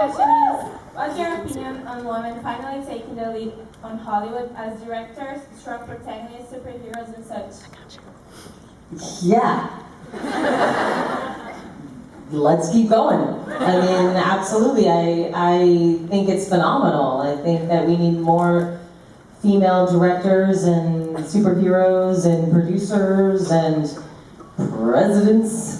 question is, what's your opinion on women finally taking the lead on Hollywood as directors, strong protagonists, superheroes, and such? Yeah. Let's keep going. I mean, absolutely. I think it's phenomenal. I think that we need more female directors and superheroes and producers and presidents.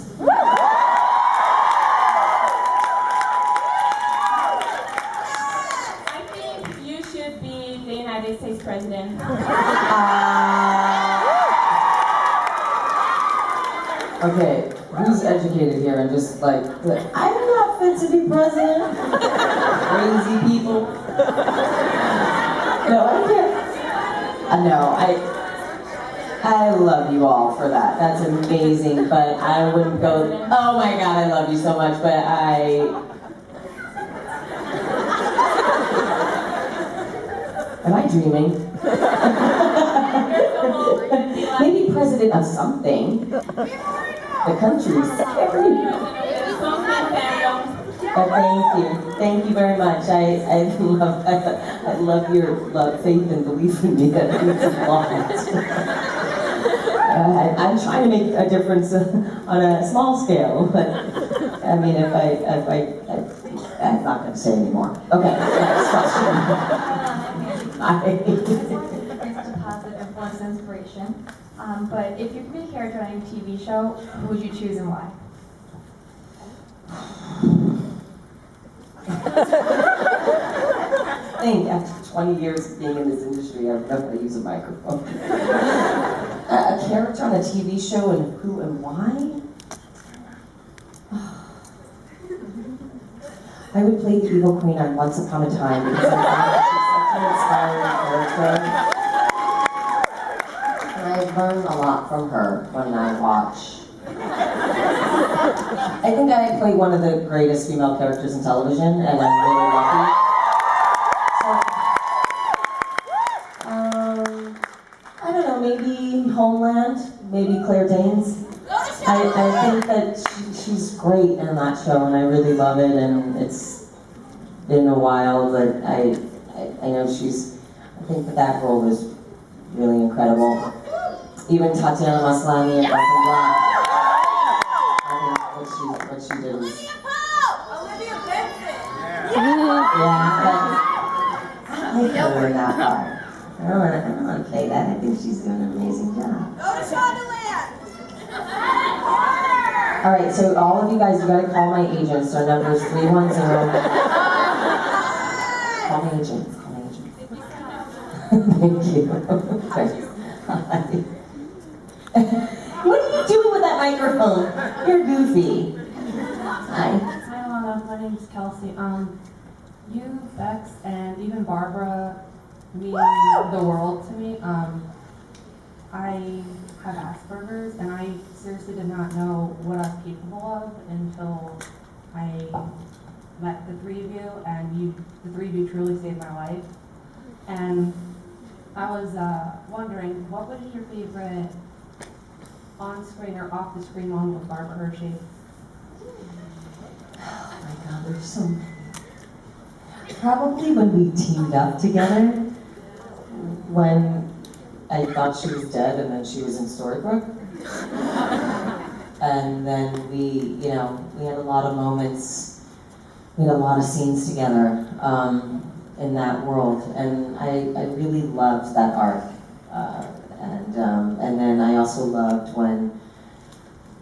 I think you should be the United States president. Okay, who's educated here and just like, I'm not fit to be president? Crazy people. No, I can't. No, I love you all for that. That's amazing, but I wouldn't go, oh my God, I love you so much, but am I dreaming? Maybe president of something. The country's scary. But thank you very much. I love your faith and belief in me. That means a lot. I'm trying to make a difference on a small scale, but I mean, I'm not going to say anymore. Okay, next question. It's a positive influence and inspiration. But if you could be a character on a TV show, who would you choose and why? I think after 20 years of being in this industry, I've never had to use a microphone. A character on a TV show and who and why? I would play the evil queen on Once Upon a Time because I thought she's such an inspiring character. And I've learned a lot from her when I watch. I think I play one of the greatest female characters in television, and I'm really lucky. I don't know, maybe Homeland, maybe Claire Danes. I think that she's great in that show, and I really love it, and it's been a while, but I know I think that role is really incredible. Even Tatiana Maslany and Martha Black. What she did was... Olivia Benson! Yeah, but I don't like her in that part. I don't want to play that. I think she's doing an amazing job. Alright, so all of you guys, you gotta call my agents. Our number is 310. Call my agents. Thank you. What are you doing with that microphone? You're goofy. Hi. Hi, Lana. My name's Kelsey. You, Bex, and even Barbara mean the world to me. I have Asperger's, and I seriously did not know what I was capable of until I met the three of you, and the three of you truly saved my life. And I was wondering, what would be your favorite on-screen or off-the-screen moment with Barbara Hershey? Oh my God, there's so many. Probably when we teamed up together, when I thought she was dead and then she was in Storybrooke. And then we had a lot of moments, we had a lot of scenes together in that world. And I really loved that arc. And then I also loved when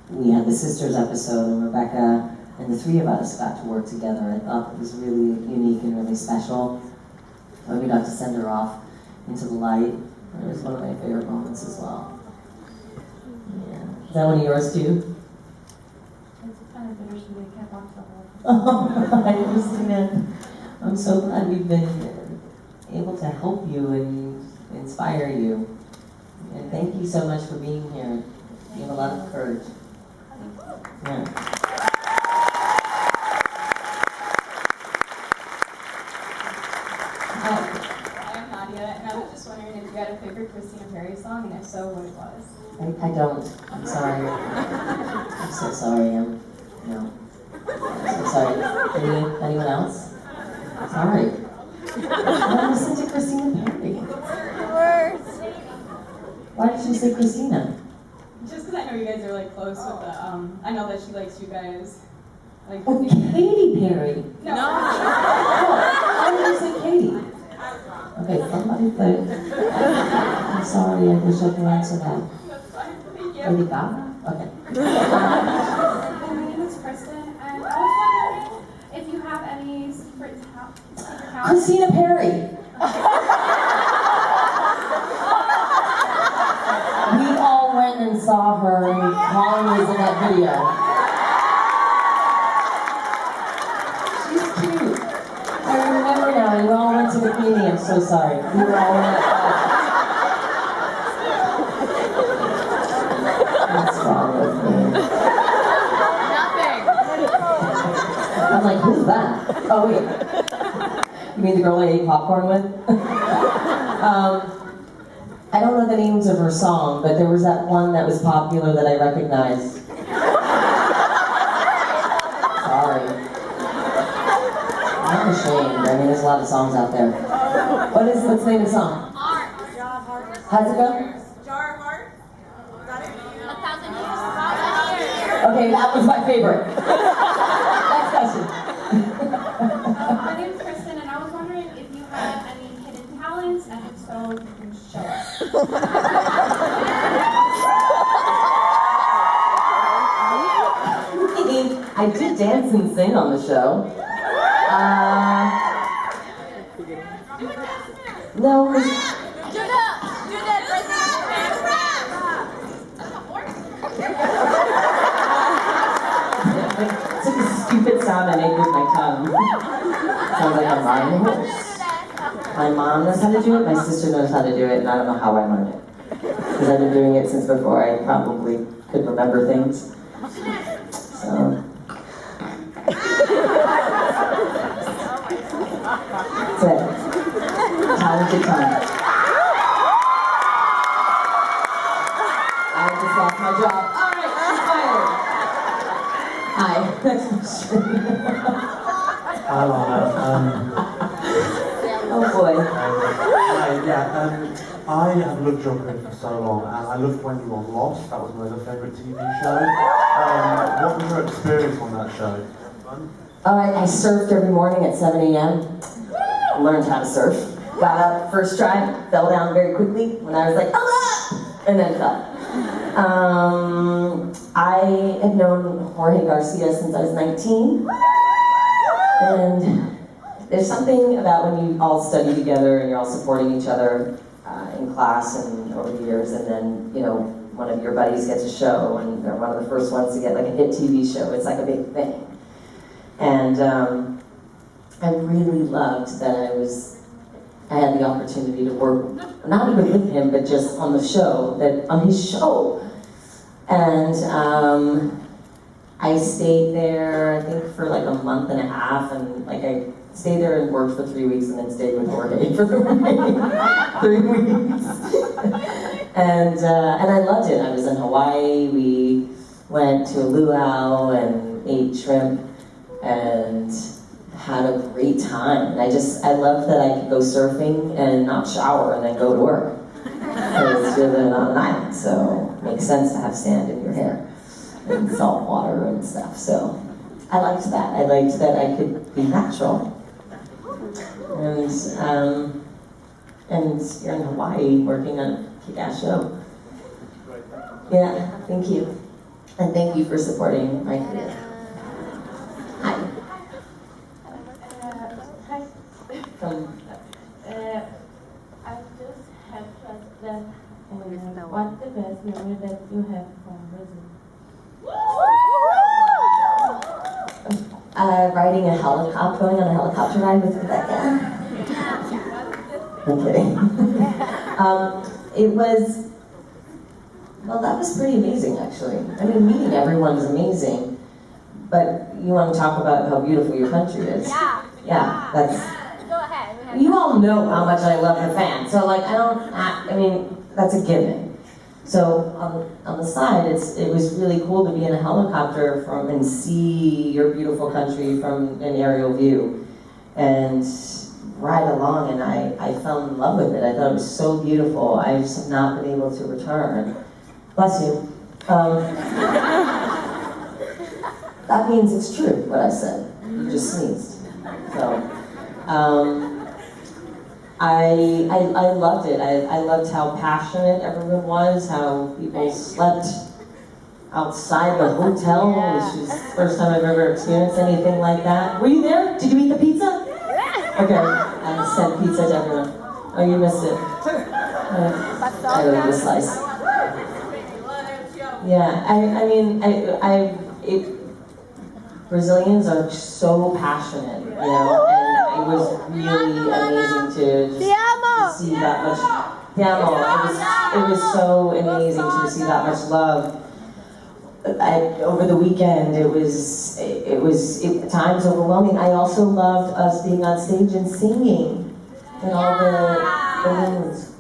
we had the Sisters episode and Rebecca and the three of us got to work together. I thought it was really unique and really special. And we got to send her off into the light. It was one of my favorite moments as well. Yeah. Is that one of yours too? It's kind of bittersweet. I can't watch the whole thing. Oh, I understand. I'm so glad we've been able to help you and inspire you. And thank you so much for being here. You have a lot of courage. Yeah. And I was just wondering if you had a favorite Christina Perri song, and if so, what it was. I don't. I'm sorry. I'm so sorry. No. I'm so sorry. Anyone else? Sorry. I listened to Christina Perry. Why did you say Christina? Just because I know you guys are like close with the, I know that she likes you guys. Like, Oh, Katy Perry. no. Why did you say Katy? Okay, somebody said. I'm sorry, I wish I could answer that. That's fine. Thank you. Lady Gaga? Okay. My name is Kristen, and I was wondering if you have any secret talent. Christina Perry. We all went and saw her, and Colin was in that video. She's cute. I remember now, and we all went to the meeting. I'm so sorry. We were all in that. What's wrong with me? Nothing. I'm like, who's that? Oh, wait. You mean the girl I ate popcorn with? I don't know the names of her song, but there was that one that was popular that I recognized. Sorry. I'm ashamed. I mean, there's a lot of songs out there. What's the name of the song? How's it go? Jar of Heart? Is that it? 1,000 years. Okay, that was my favorite. Next question. My name is Kristen, and I was wondering if you have any hidden talents, and if so, you can show us. I did dance and sing on the show. No. It's like a stupid sound I make with my tongue. Sounds like I'm riding a horse. My mom knows how to do it, my sister knows how to do it, and I don't know how I learned it. Because I've been doing it since before I probably could remember things. So. That's it. Talented time. I just lost my job. Alright, I'm fired. Hi. Next question. Hi, Lana. Oh boy. I have loved your career for so long, and I loved when you were on Lost. That was my other favourite TV show. What was your experience on that show? Fun? I surfed every morning at 7 a.m. Learned how to surf. Got up first try, fell down very quickly when I was like, ah! And then fell. I have known Jorge Garcia since I was 19. And there's something about when you all study together and you're all supporting each other in class and over the years, and then, you know, one of your buddies gets a show and they're one of the first ones to get like a hit TV show. It's like a big thing. And I really loved that I had the opportunity to work, not even with him, but just on the show, on his show. And I stayed there, I think, for like a month and a half, and like I stayed there and worked for 3 weeks and then stayed with Jorge for the remaining 3 weeks. And I loved it. I was in Hawaii, we went to a luau and ate shrimp and had a great time. And I loved that I could go surfing and not shower and then go to work. Because you're living on an island, so it makes sense to have sand in your hair and salt water and stuff. So I liked that. I liked that I could be natural. And you're in Hawaii working on a kick-ass show. Yeah, thank you. And thank you for supporting my career. Hi. Hi. From I just have to ask that what's the best memory that you have from Brazil? Riding a helicopter, going on a helicopter ride with Rebecca. I'm kidding. It was, well, that was pretty amazing, actually. I mean, meeting everyone is amazing, but you want to talk about how beautiful your country is. Yeah, that's... Go ahead. You all know how much I love the fans, so like, I mean, that's a given. So on the side, it was really cool to be in a helicopter and see your beautiful country from an aerial view. and ride along, and I fell in love with it. I thought it was so beautiful. I just have not been able to return. Bless you. That means it's true, what I said. You just sneezed. So, I loved it. I loved how passionate everyone was, how people slept outside the hotel, which is the first time I've ever experienced anything like that. Were you there? Did you eat the pizza? Okay, I sent pizza to everyone. Oh, you missed it. I really miss slice. Yeah, I mean, Brazilians are so passionate, you know, and it was really amazing to just see that much. Te amo. It was so amazing to receive that much love. Over the weekend, it was at times overwhelming. I also loved us being on stage and singing, and all the balloons.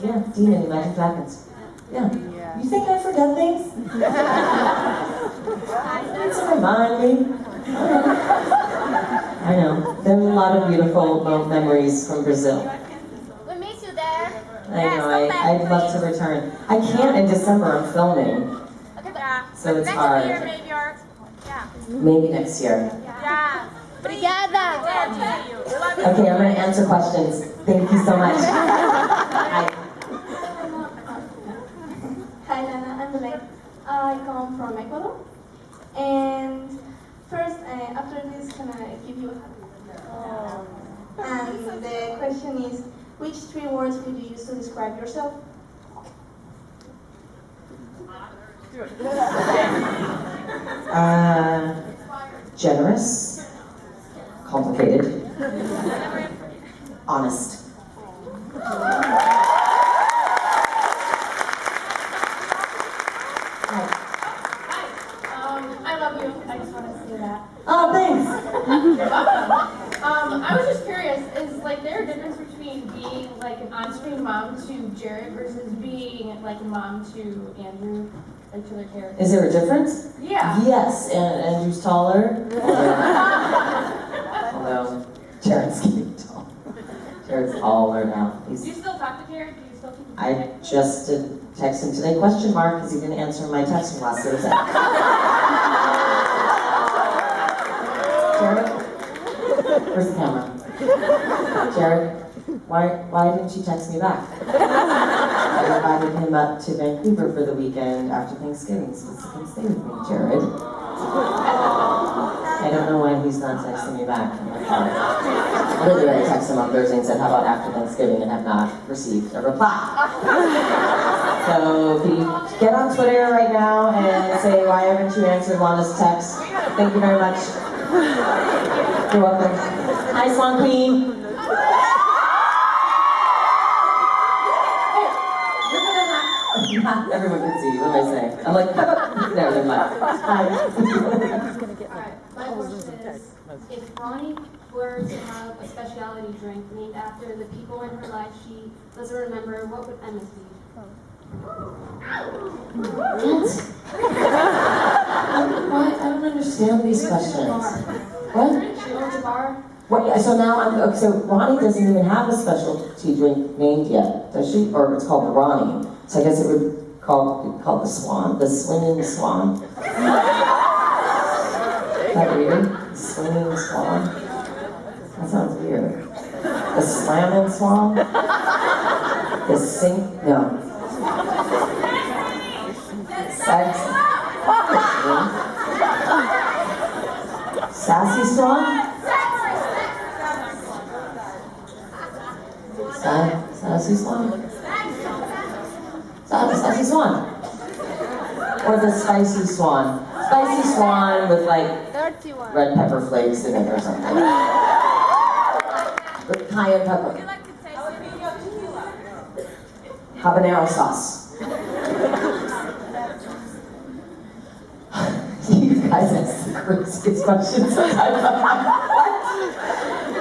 Yeah, Demon, Imagine Dragons. Yeah. You think I forget things? It's to remind me. I know. There's a lot of beautiful memories from Brazil. We miss you there. I know. I'd love to return. I can't in December. I'm filming. Okay, So it's next hard. year maybe or Maybe next year. yeah. Obrigada. Okay, I'm going to answer questions. Thank you so much. Hi. Hi Lana, I'm Belén. I come from Ecuador. And first, after this, can I give you a hug? And the question is, which 3 words would you use to describe yourself? Generous, complicated, honest. I love you. I just want to say that. Oh, thanks. You're welcome. I was just curious, is like there a difference between being like an on-screen mom to Jared versus being like a mom to Andrew, like to their characters? Is there a difference? Yeah. Yes, and Andrew's taller. Although Jared's getting tall. Jared's taller now. Do you still talk to Jared? Do you still keep in I contact? just did text him today, question mark, because he didn't answer my text from last Thursday. Jared? Where's the camera? Jared, why didn't you text me back? I invited him up to Vancouver for the weekend after Thanksgiving, so he can stay with me, Jared. I don't know why he's not texting me back. I literally texted him on Thursday and said, how about after Thanksgiving, and have not received a reply. So can you get on Twitter right now and say, why haven't you answered Lana's text? Thank you very much. You're welcome. Hi, Swan Queen. Everyone can see you. What am I saying? I'm like, no, never mind. Hi. Alright, my question is, if Ronnie were to have a specialty drink named after the people in her life she doesn't remember, what would Emma's be? What? I don't understand these questions. What? She owns a bar. What? Yeah, so now okay, so Ronnie doesn't even have a specialty drink named yet, does she? Or it's called Ronnie. So I guess it would be called the Swan, the Swinging Swan. Is that weird? Swinging Swan? That sounds weird. The Slamming Swan? The Sink? No. Sex? Sassy Swan? Sassy Swan? Sassy Swan. Or the Spicy Swan. Spicy Swan with like red pepper flakes in it or something. With cayenne pepper. Habanero sauce. You guys ask the craziest questions sometimes.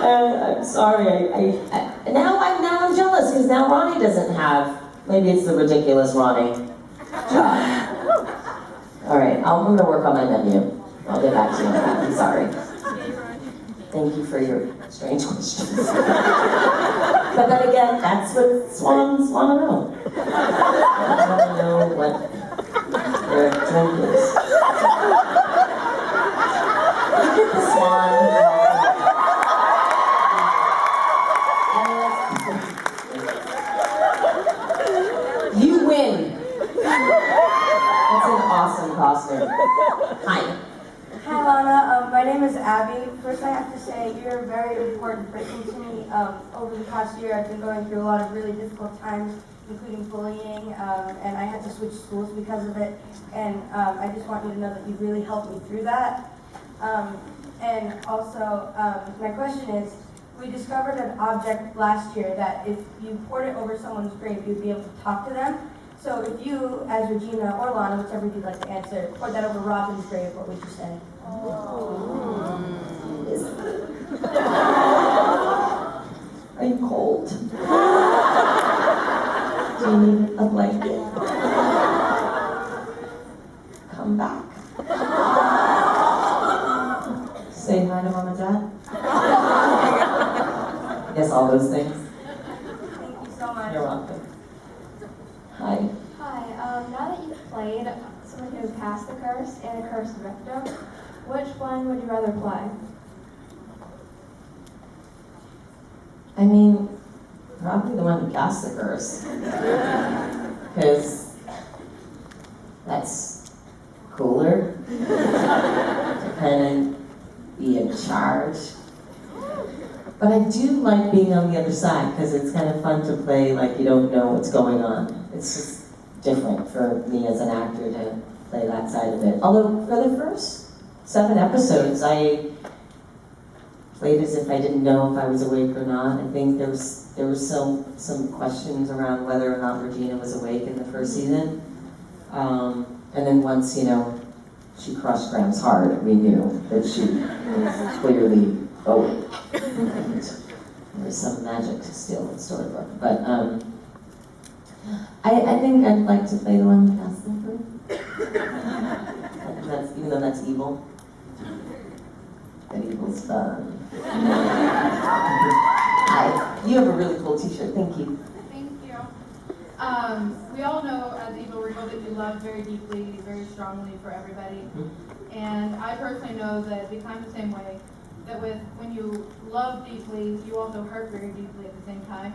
I'm sorry. Now I'm jealous because now Ronnie doesn't have. Maybe it's the ridiculous Ronnie job. All right, I'm gonna work on my menu. I'll get back to you on that. I'm sorry. Thank you for your strange questions. But then again, that's what swans want to know. They want to know what their drink is. You get the swan. You win. That's an awesome costume. Hi. Hi Lana, my name is Abby. First I have to say you're a very important person to me. Over the past year I've been going through a lot of really difficult times, including bullying, and I had to switch schools because of it. And I just want you to know that you really helped me through that. And also, my question is, we discovered an object last year that if you poured it over someone's grave, you'd be able to talk to them. So if you, as Regina or Lana, whichever you'd like to answer, poured that over Robin's grave, what would you say? Are you cold? Do you need a blanket? Come back. Say hi to Mom and Dad. I guess all those things. Thank you so much. You're welcome. Hi. Hi, now that you've played someone who passed the curse and a cursed victim, which one would you rather play? I mean, probably the one who cast the curse. Because that's cooler. To kind of be in charge. But I do like being on the other side because it's kind of fun to play like you don't know what's going on. It's just different for me as an actor to play that side of it. Although for the first 7 episodes, I played as if I didn't know if I was awake or not. I think there were some questions around whether or not Regina was awake in the first season. And then once, you know, she crushed Graham's heart, we knew that she was clearly awake. And there was some magic still in Storybook. But I think I'd like to play the one who cast them through. Even though that's evil. That evil's fun. Hi. You have a really cool t-shirt. Thank you. Thank you. We all know as Evil Regal that you love very deeply, very strongly for everybody. And I personally know that we kind of the same way, that when you love deeply, you also hurt very deeply at the same time.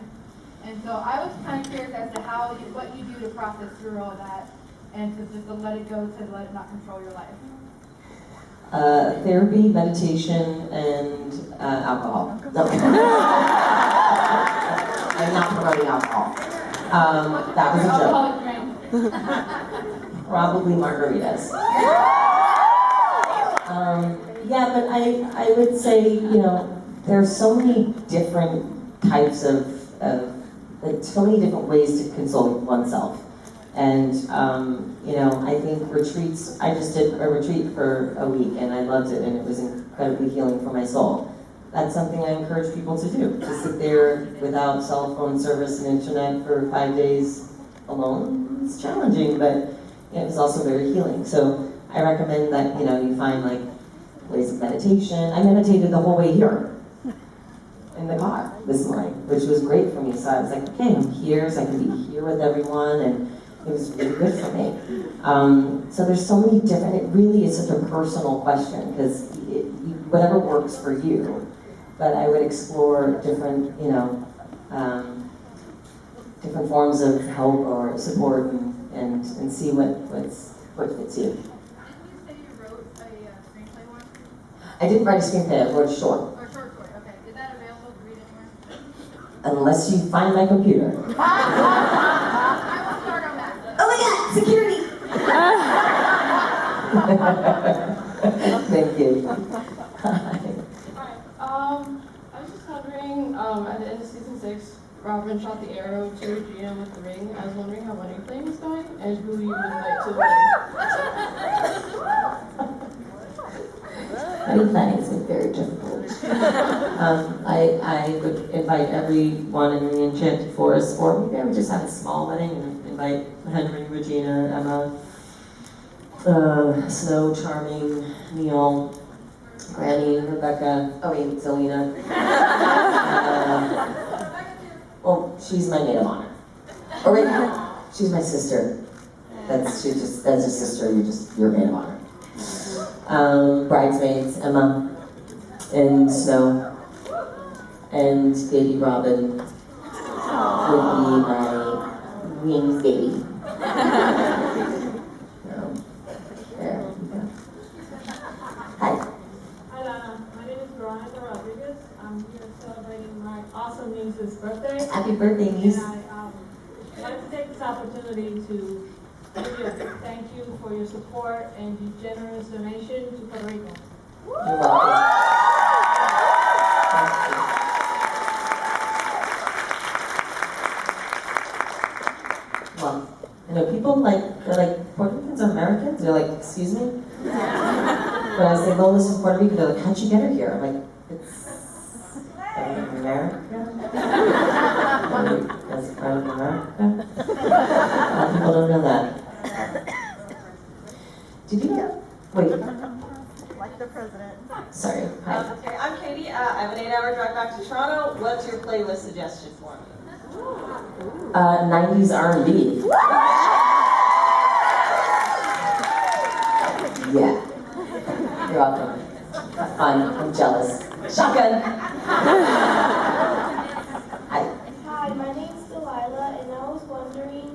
And so I was kind of curious as to what you do to process through all that and to just let it go, to let it not control your life. Therapy, meditation, and alcohol. No. I'm not promoting alcohol. That was a joke. Probably margaritas. Yeah, but I would say, you know, there's so many different types of so many different ways to console oneself. And, you know, I think retreats, I just did a retreat for a week and I loved it and it was incredibly healing for my soul. That's something I encourage people to do, to sit there without cell phone service and internet for 5 days alone. It's challenging, but it was also very healing. So I recommend that, you know, you find like ways of meditation. I meditated the whole way here in the car this morning, which was great for me. So I was like, okay, I'm here, so I can be here with everyone, and it was really good for me. So there's so many different, it really is such a personal question, because whatever works for you, but I would explore different, you know, different forms of help or support and see what fits you. I didn't write a screenplay, I wrote a short. Or short story, okay. Is that available to read anywhere? Unless you find my computer. I will start on that. Oh my god, security! Thank you. Hi. I was just wondering, at the end of season 6, Robin shot the arrow to Regina with the ring. I was wondering how wedding planning was going and who you would invite to the wedding. Wedding planning has been very difficult. I would invite everyone in the Enchanted Forest, or maybe I would just have a small wedding and invite Henry, Regina, Emma, Snow, Charming, Neil, Granny, Rebecca, Selena. Well, she's my maid of honor. Or wait, she's my sister. That's a sister, you're maid of honor. Bridesmaids, Emma, and Snow, and baby Robin would be my winged baby. There we go. Hi. Hi Lana, my name is Veronica Rodriguez. I'm here celebrating my awesome niece's birthday. Happy birthday, niece. And I'd like to take this opportunity to give you a big thank you for your support and your generous donation to Puerto Rico. You're welcome. Thank you. Well, you know, people they're like, Puerto Ricans are Americans? They're like, excuse me? When I say Lola's from Puerto Rico, they're like, how'd you get her here? I'm like, it's America? That's part of America? A lot of people don't know that. Did you know? Wait. Like the president. Sorry. Hi. Okay, I'm Katie. I have an 8-hour drive back to Toronto. What's your playlist suggestion for me? 90s R&B. Yeah. You're welcome. Have fun. I'm jealous. Shotgun. Hi. Hi, my name's Delilah, and I was wondering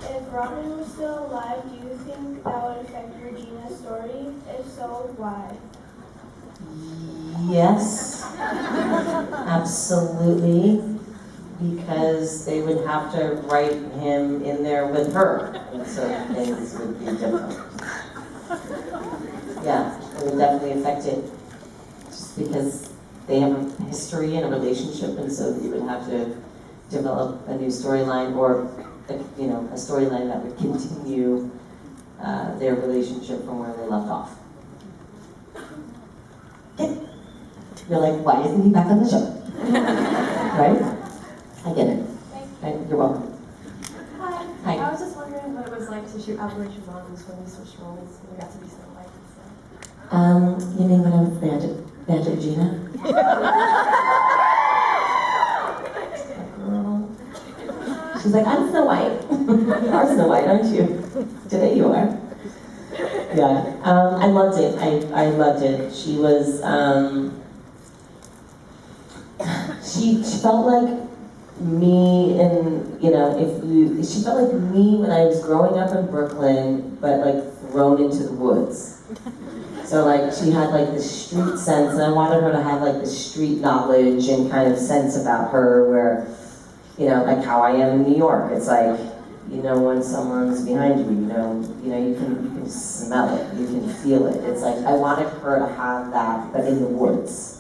if Robin was still alive, do you think that would affect Regina's story? If so, why? Yes. Absolutely. Because they would have to write him in there with her, and so things would be different. Yeah, it would definitely affect it, just because they have a history and a relationship, and so you would have to develop a new storyline, or a storyline that would continue their relationship from where they left off. You're like, why isn't he back on the show? Right? I get it. Right? You're welcome. Hi. Hi. I was just wondering what it was like to shoot Operation Moms when we switched roles and we got to be Snow White and stuff. You mean when I was Bandit Regina? She's like, I'm Snow White. You are Snow White, aren't you? Today you are. Yeah. I loved it. I loved it. She was, she felt like me she felt like me when I was growing up in Brooklyn, but like thrown into the woods. So like she had like this street sense, and I wanted her to have like this street knowledge and kind of sense about her where, like how I am in New York. It's like, when someone's behind you, you can smell it, you can feel it. It's like I wanted her to have that, but in the woods.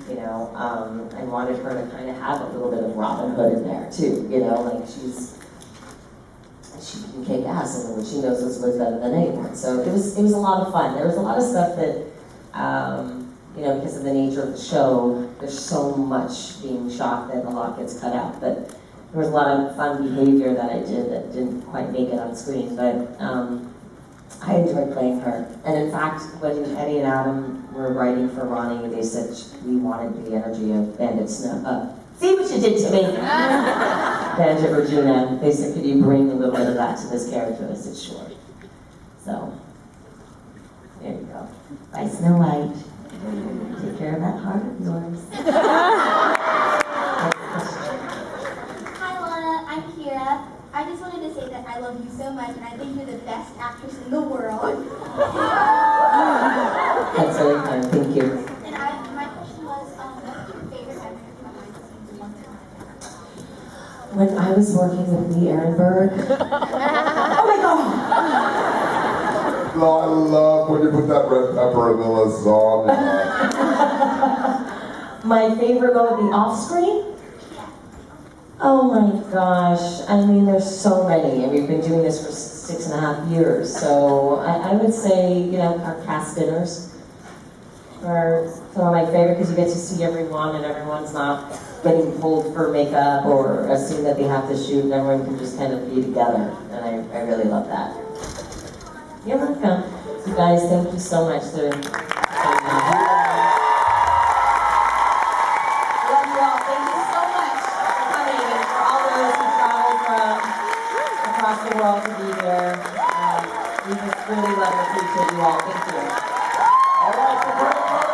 I wanted her to kind of have a little bit of Robin Hood in there too, like she can kick ass and she knows this was better than anyone. So it was a lot of fun. There was a lot of stuff that, because of the nature of the show, there's so much being shot that a lot gets cut out. But there was a lot of fun behavior that I did that didn't quite make it on screen. But I enjoyed playing her. And in fact, when Eddie and Adam were writing for Ronnie, they said we wanted the energy of Bandit Snow. See what you did to me? Bandit Regina. They said, could you bring a little bit of that to this character? I said, sure. So, there you go. Bye, Snow White. Take care of that heart of yours. Hi, Lana. I'm Kira. I just wanted to say that I love you so much, and I think you're the best actress in the world. That's very kind. Thank you. And my question was, what's your favorite memory from behind the scenes one time? When I was working with Lee Ehrenberg. Oh my God! No, I love when you put that red pepper in the lasagna. My favorite would be off screen? Oh my gosh. I mean, there's so many, and we've been doing this for 6.5 years. So I would say, our cast dinners are some of my favorite because you get to see everyone, and everyone's not getting pulled for makeup or a scene that they have to shoot, and everyone can just kind of be together. And I really love that. You're welcome. You guys, thank you so much for across the world to be here. We just really love and appreciate you all. Thank you. All right,